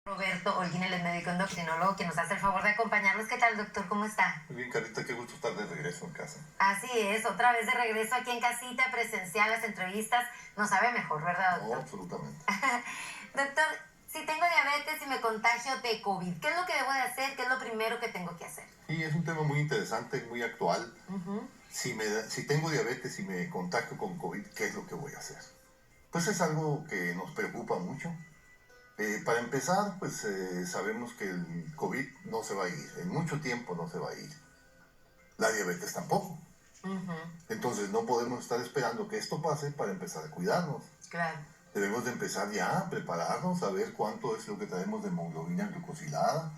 Roberto Holguín, el médico endocrinólogo, que nos hace el favor de acompañarnos. ¿Qué tal, doctor? ¿Cómo está? Muy bien, Carita, qué gusto estar de regreso en casa. Así es, otra vez de regreso aquí en casita, presencial, las entrevistas. Nos sabe mejor, ¿verdad, doctor? No, absolutamente. Doctor, si tengo diabetes y me contagio de COVID, ¿qué es lo que debo de hacer? ¿Qué es lo primero que tengo que hacer? Sí, es un tema muy interesante, muy actual. Si tengo diabetes y me contacto con COVID, ¿qué es lo que voy a hacer? Pues es algo que nos preocupa mucho. Para empezar, pues sabemos que el COVID no se va a ir, en mucho tiempo no se va a ir. La diabetes tampoco. Entonces no podemos estar esperando que esto pase para empezar a cuidarnos. Claro. Debemos de empezar ya a prepararnos, a ver cuánto es lo que traemos de hemoglobina glucosilada,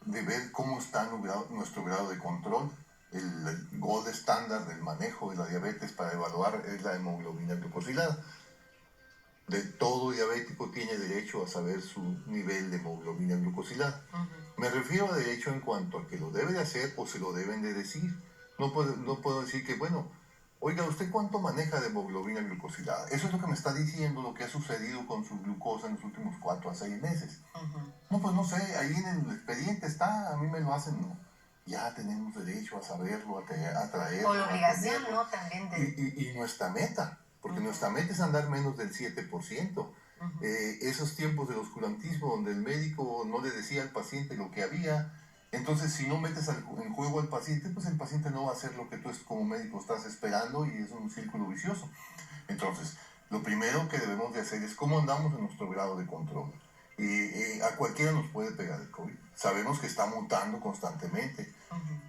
de ver cómo está nuestro grado de control. El gold estándar del manejo de la diabetes para evaluar es la hemoglobina glucosilada. De todo diabético tiene derecho a saber su nivel de hemoglobina glucosilada. Me refiero a derecho en cuanto a que lo debe de hacer o se lo deben de decir. No puedo decir que, bueno, oiga, ¿usted cuánto maneja de hemoglobina glucosilada? Eso es lo que me está diciendo lo que ha sucedido con su glucosa en los últimos 4 a 6 meses. No, pues no sé, ahí en el expediente está, a mí me lo hacen, no. Ya tenemos derecho a saberlo, a traerlo. O la obligación, ¿no? También de... Y nuestra meta, porque nuestra meta es andar menos del 7%. Esos tiempos del oscurantismo donde el médico no le decía al paciente lo que había, entonces si no metes en juego al paciente, pues el paciente no va a hacer lo que tú como médico estás esperando y es un círculo vicioso. Entonces, lo primero que debemos de hacer es cómo andamos en nuestro grado de control. A cualquiera nos puede pegar el COVID. Sabemos que está mutando constantemente.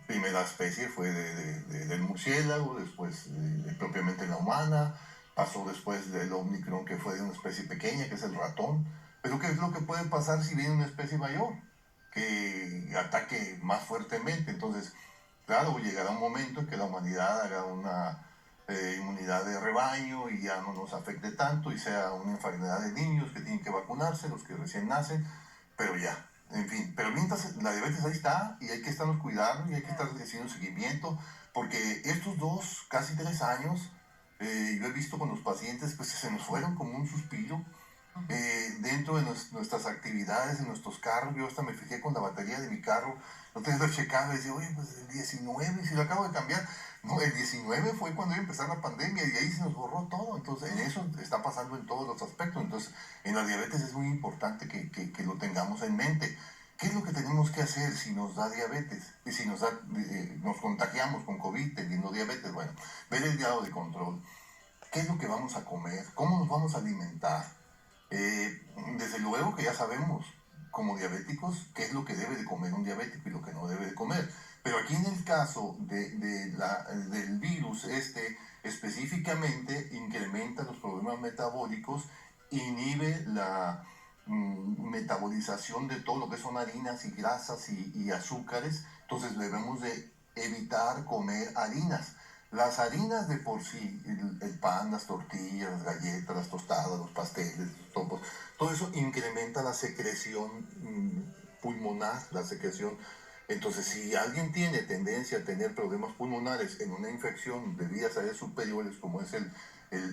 Primera especie fue del murciélago, después propiamente la humana, pasó después del Omicron, que fue de una especie pequeña, que es el ratón. Pero ¿qué es lo que puede pasar si viene una especie mayor, que ataque más fuertemente? Entonces, claro, llegará un momento en que la humanidad haga una inmunidad de rebaño y ya no nos afecte tanto y sea una enfermedad de niños que tienen que vacunarse, los que recién nacen, pero ya, en fin. Pero mientras la diabetes ahí está y hay que estarnos cuidando y hay que estar haciendo seguimiento, porque estos 2, casi 3 años, yo he visto con los pacientes, pues se nos fueron como un suspiro. Dentro de nuestras actividades, en nuestros carros, yo hasta me fijé con la batería de mi carro, no te lo checaba y decía, oye, pues el 19, si lo acabo de cambiar. No, el 19 fue cuando iba a empezar la pandemia y ahí se nos borró todo. Entonces, en eso está pasando en todos los aspectos. Entonces, en la diabetes es muy importante que lo tengamos en mente. ¿Qué es lo que tenemos que hacer si nos da diabetes? Y si nos contagiamos con COVID teniendo diabetes, bueno, ver el grado de control. ¿Qué es lo que vamos a comer? ¿Cómo nos vamos a alimentar? Desde luego que ya sabemos como diabéticos qué es lo que debe de comer un diabético y lo que no debe de comer. Pero aquí en el caso del virus específicamente incrementa los problemas metabólicos, inhibe la metabolización de todo lo que son harinas y grasas y azúcares. Entonces debemos de evitar comer harinas. Las harinas de por sí, el pan, las tortillas, las galletas, las tostadas, los pasteles, los topos, todo eso incrementa la secreción pulmonar, la secreción. Entonces, si alguien tiene tendencia a tener problemas pulmonares en una infección de vías aéreas superiores como es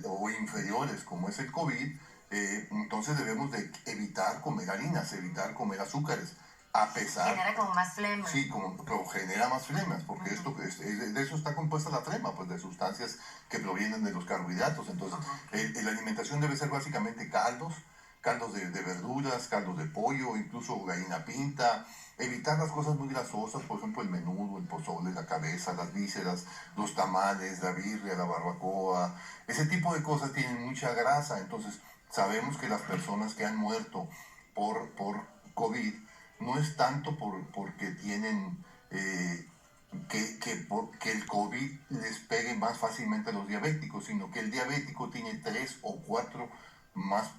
o inferiores como es el COVID, entonces debemos de evitar comer harinas, evitar comer azúcares. A pesar, genera como más flema. Sí, pero genera más flemas, porque de eso está compuesta la flema, pues de sustancias que provienen de los carbohidratos. Entonces, la alimentación debe ser básicamente caldos de verduras, caldos de pollo, incluso gallina pinta. Evitar las cosas muy grasosas, por ejemplo el menudo, el pozole, la cabeza, las vísceras, los tamales, la birria, la barbacoa. Ese tipo de cosas tienen mucha grasa. Entonces, sabemos que las personas que han muerto por COVID no es tanto porque tienen que el COVID les pegue más fácilmente a los diabéticos, sino que el diabético tiene 3 o 4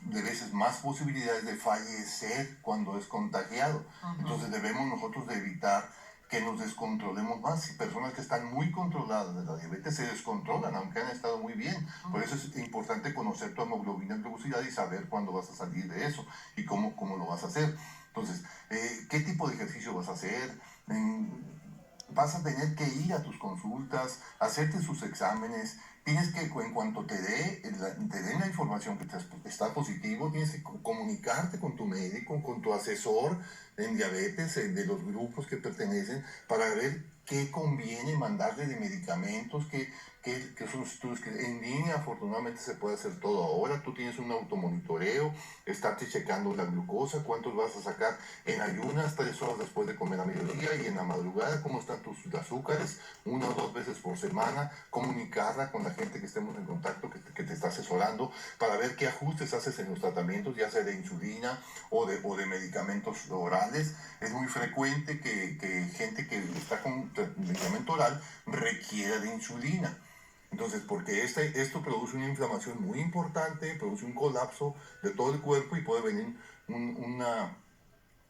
veces más posibilidades de fallecer cuando es contagiado. Entonces debemos nosotros de evitar que nos descontrolemos más. Y personas que están muy controladas de la diabetes se descontrolan, aunque han estado muy bien. Por eso es importante conocer tu hemoglobina glucosilada y saber cuándo vas a salir de eso y cómo lo vas a hacer. Entonces, ¿qué tipo de ejercicio vas a hacer? Vas a tener que ir a tus consultas, hacerte sus exámenes, tienes que, en cuanto te den la información que está positivo, tienes que comunicarte con tu médico, con tu asesor en diabetes, de los grupos que pertenecen, para ver qué conviene mandarle de medicamentos, que son estudios que en línea afortunadamente se puede hacer todo ahora. Tú tienes un automonitoreo, estarte checando la glucosa, cuántos vas a sacar en ayunas, 3 horas después de comer a mediodía, y en la madrugada, cómo están tus azúcares, 1 o 2 veces por semana, comunicarla con la gente que estemos en contacto, que te está asesorando, para ver qué ajustes haces en los tratamientos, ya sea de insulina o de medicamentos orales. Es muy frecuente que gente que está con medicamento oral requiera de insulina. Entonces, porque esto produce una inflamación muy importante, produce un colapso de todo el cuerpo y puede venir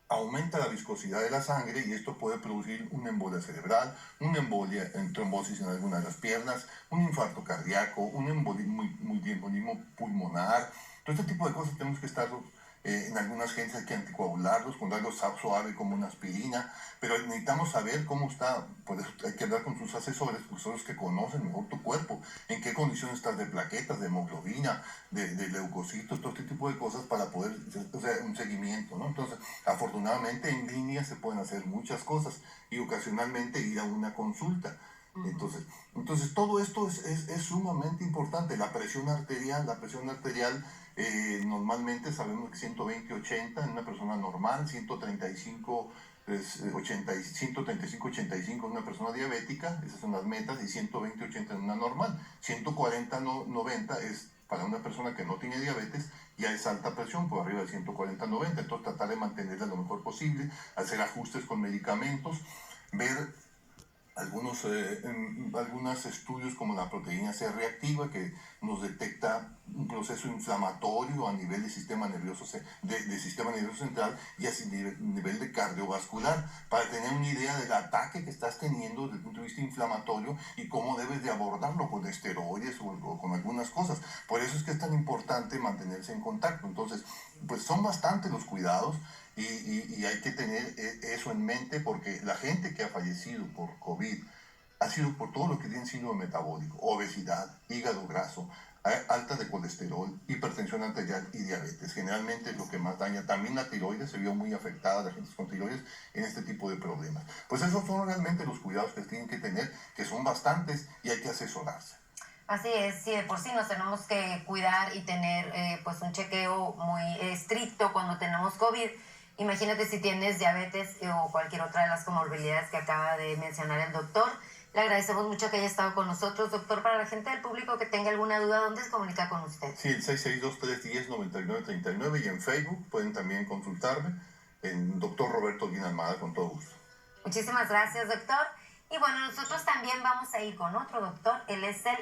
aumenta la viscosidad de la sangre, y esto puede producir una embolia cerebral, una embolia en trombosis en alguna de las piernas, un infarto cardíaco, un embolismo pulmonar. Todo este tipo de cosas tenemos que estar, en algunas gentes hay que anticoagularlos con algo suave como una aspirina, pero necesitamos saber cómo está. Por eso hay que hablar con sus asesores, porque son los que conocen mejor tu cuerpo, en qué condiciones estás de plaquetas, de hemoglobina, de leucocitos, todo este tipo de cosas, para poder, o sea, un seguimiento, ¿no? Entonces, afortunadamente en línea se pueden hacer muchas cosas, y ocasionalmente ir a una consulta. Entonces todo esto es sumamente importante. La presión arterial, normalmente sabemos que 120-80 en una persona normal, 135-85 en una persona diabética, esas son las metas, y 120-80 en una normal. 140-90 es para una persona que no tiene diabetes, ya es alta presión, por arriba de 140-90, entonces tratar de mantenerla lo mejor posible, hacer ajustes con medicamentos, ver algunos estudios como la proteína C reactiva, que nos detecta un proceso inflamatorio a nivel del sistema nervioso, sistema nervioso central, y a nivel de cardiovascular, para tener una idea del ataque que estás teniendo desde el punto de vista inflamatorio y cómo debes de abordarlo, con esteroides o con algunas cosas. Por eso es que es tan importante mantenerse en contacto. Entonces, pues son bastantes los cuidados. Y hay que tener eso en mente, porque la gente que ha fallecido por COVID ha sido por todo lo que tiene síndrome metabólico: obesidad, hígado graso, alta de colesterol, hipertensión arterial y diabetes. Generalmente es lo que más daña. También la tiroides se vio muy afectada, la gente con tiroides, en este tipo de problemas. Pues esos son realmente los cuidados que tienen que tener, que son bastantes, y hay que asesorarse. Así es, sí, de por sí nos tenemos que cuidar y tener pues un chequeo muy estricto cuando tenemos COVID. Imagínate si tienes diabetes o cualquier otra de las comorbilidades que acaba de mencionar el doctor. Le agradecemos mucho que haya estado con nosotros, doctor. Para la gente del público que tenga alguna duda, ¿dónde se comunica con usted? Sí, el 662-310-9939, y en Facebook pueden también consultarme, en Dr. Roberto Guín Almada, con todo gusto. Muchísimas gracias, doctor. Y bueno, nosotros también vamos a ir con otro doctor. Él es el